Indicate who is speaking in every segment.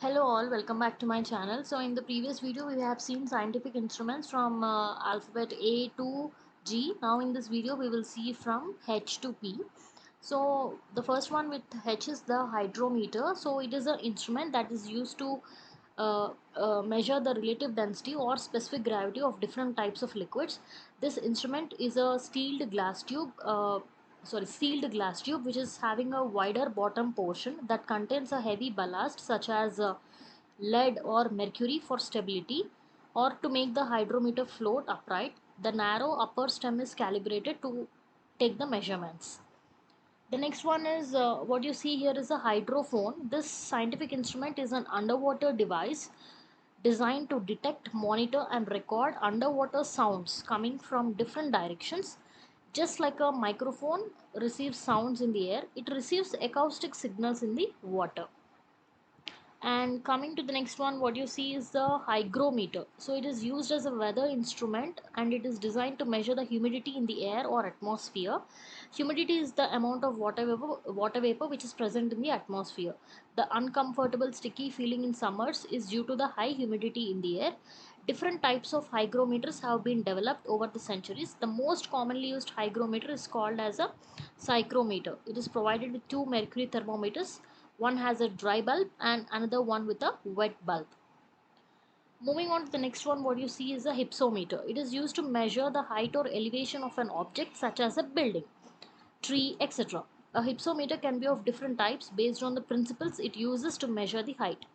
Speaker 1: Hello all, welcome back to my channel. So in the previous video we have seen scientific instruments from alphabet A to G. Now in this video we will see from H to P. So the first one with H is the hydrometer. So it is an instrument that is used to measure the relative density or specific gravity of different types of liquids. This instrument is a sealed glass tube which is having a wider bottom portion that contains a heavy ballast such as lead or mercury for stability or to make the hydrometer float upright. The narrow upper stem is calibrated to take the measurements. The next one is what you see here is a hydrophone. This scientific instrument is an underwater device designed to detect, monitor, and record underwater sounds coming from different directions. Just like a microphone receives sounds in the air, it receives acoustic signals in the water. And coming to the next one, what you see is the hygrometer. So it is used as a weather instrument and it is designed to measure the humidity in the air or atmosphere. Humidity is the amount of water vapor which is present in the atmosphere. The uncomfortable sticky feeling in summers is due to the high humidity in the air. Different types of hygrometers have been developed over the centuries. The most commonly used hygrometer is called as a psychrometer. It is provided with two mercury thermometers. One has a dry bulb and another one with a wet bulb. Moving on to the next one, what you see is a hypsometer. It is used to measure the height or elevation of an object such as a building, tree, etc. A hypsometer can be of different types based on the principles it uses to measure the height.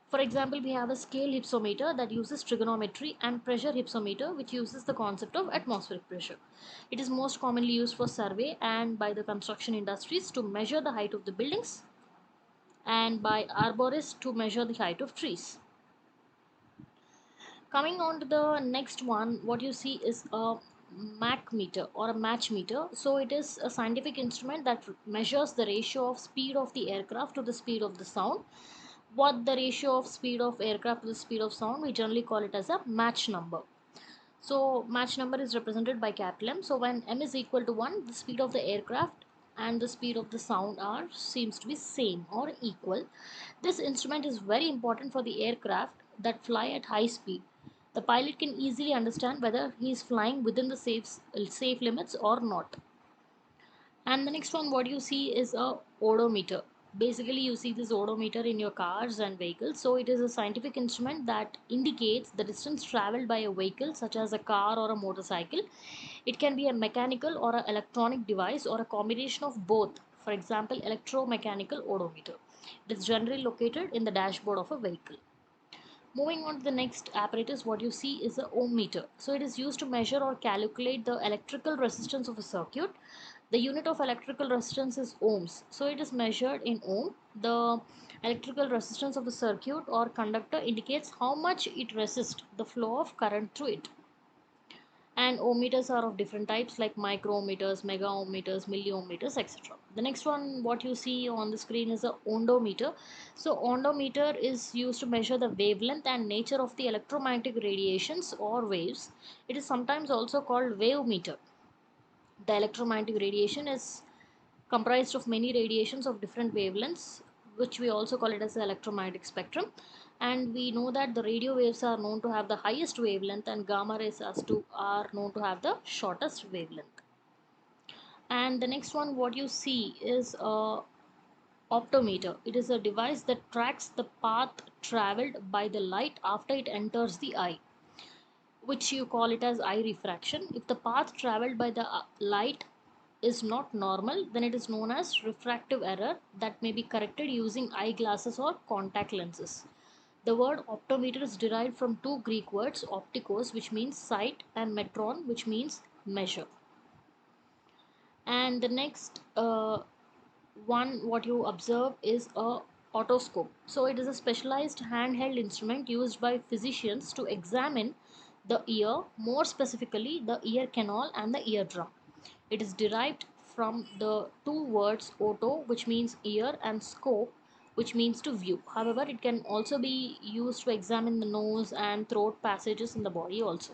Speaker 1: For example, we have a scale hypsometer that uses trigonometry and pressure hypsometer which uses the concept of atmospheric pressure. It is most commonly used for survey and by the construction industries to measure the height of the buildings and by arborists to measure the height of trees. Coming on to the next one, what you see is a Mach meter or a match meter. So it is a scientific instrument that measures the ratio of speed of the aircraft to the speed of the sound. What the ratio of speed of aircraft to the speed of sound, we generally call it as a Mach number. So Mach number is represented by capital M. So when M is equal to 1, the speed of the aircraft and the speed of the sound are seems to be same or equal. This instrument is very important for the aircraft that fly at high speed. The pilot can easily understand whether he is flying within the safe limits or not. And the next one, what you see is a odometer. Basically, you see this odometer in your cars and vehicles. So it is a scientific instrument that indicates the distance traveled by a vehicle, such as a car or a motorcycle. It can be a mechanical or an electronic device or a combination of both. For example, electromechanical odometer. It is generally located in the dashboard of a vehicle. Moving on to the next apparatus, what you see is a ohm meter. So it is used to measure or calculate the electrical resistance of a circuit. The unit of electrical resistance is ohms. So it is measured in ohm. The electrical resistance of a circuit or conductor indicates how much it resists the flow of current through it. And ohm meters are of different types like micro ohm meters, mega ohm meters, milli ohm meters, etc. The next one, what you see on the screen is a ondometer. So ondometer is used to measure the wavelength and nature of the electromagnetic radiations or waves. It is sometimes also called wave meter. The electromagnetic radiation is comprised of many radiations of different wavelengths, which we also call it as the electromagnetic spectrum. And we know that the radio waves are known to have the highest wavelength and gamma rays are known to have the shortest wavelength. And the next one, what you see is a optometer. It is a device that tracks the path traveled by the light after it enters the eye, which you call it as eye refraction. If the path traveled by the light is not normal, then it is known as refractive error that may be corrected using eyeglasses or contact lenses. The word optometer is derived from two Greek words, optikos, which means sight, and metron, which means measure. And the next one, what you observe is a otoscope. So it is a specialized handheld instrument used by physicians to examine the ear, more specifically the ear canal and the eardrum. It is derived from the two words oto, which means ear, and scope, which means to view. However, it can also be used to examine the nose and throat passages in the body also.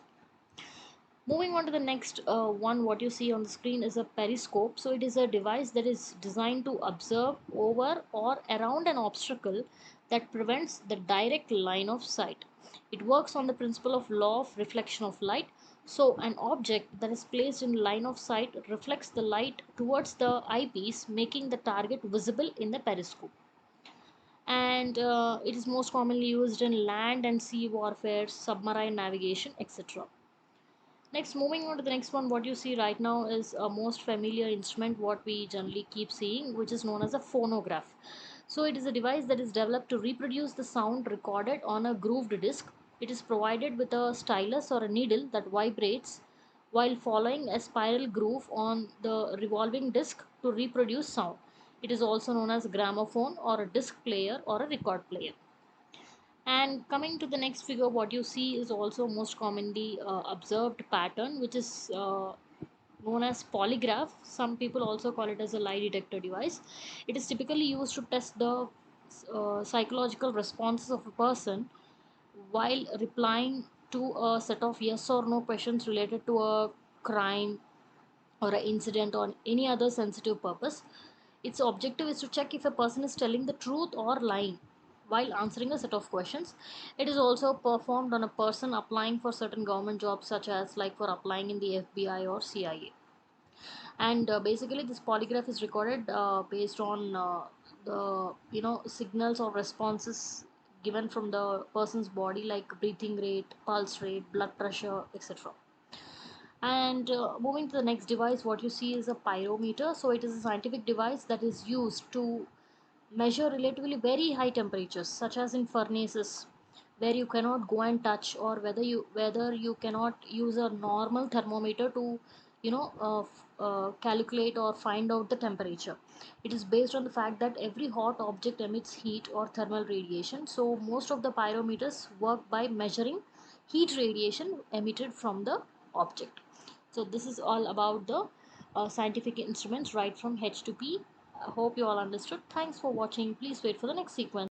Speaker 1: Moving on to the next one, what you see on the screen is a periscope. So it is a device that is designed to observe over or around an obstacle that prevents the direct line of sight. It works on the principle of law of reflection of light. So an object that is placed in line of sight reflects the light towards the eyepiece, making the target visible in the periscope. And it is most commonly used in land and sea warfare, submarine navigation, etc. Next, moving on to the next one, what you see right now is a most familiar instrument, what we generally keep seeing, which is known as a phonograph. So it is a device that is developed to reproduce the sound recorded on a grooved disc. It is provided with a stylus or a needle that vibrates while following a spiral groove on the revolving disc to reproduce sound. It is also known as a gramophone or a disc player or a record player. And coming to the next figure, what you see is also most commonly observed pattern, which is known as polygraph. Some people also call it as a lie detector device. It is typically used to test the psychological responses of a person while replying to a set of yes or no questions related to a crime or an incident or any other sensitive purpose. Its objective is to check if a person is telling the truth or lying while answering a set of questions. It is also performed on a person applying for certain government jobs, such as like for applying in the FBI or CIA. And basically, this polygraph is recorded based on the signals or responses given from the person's body, like breathing rate, pulse rate, blood pressure, etc. And moving to the next device, what you see is a pyrometer. So it is a scientific device that is used to measure relatively very high temperatures, such as in furnaces, where you cannot go and touch, or whether you cannot use a normal thermometer to calculate or find out the temperature. It is based on the fact that every hot object emits heat or thermal radiation. So most of the pyrometers work by measuring heat radiation emitted from the object. So this is all about the scientific instruments right from H to P. I hope you all understood. Thanks for watching. Please wait for the next sequence.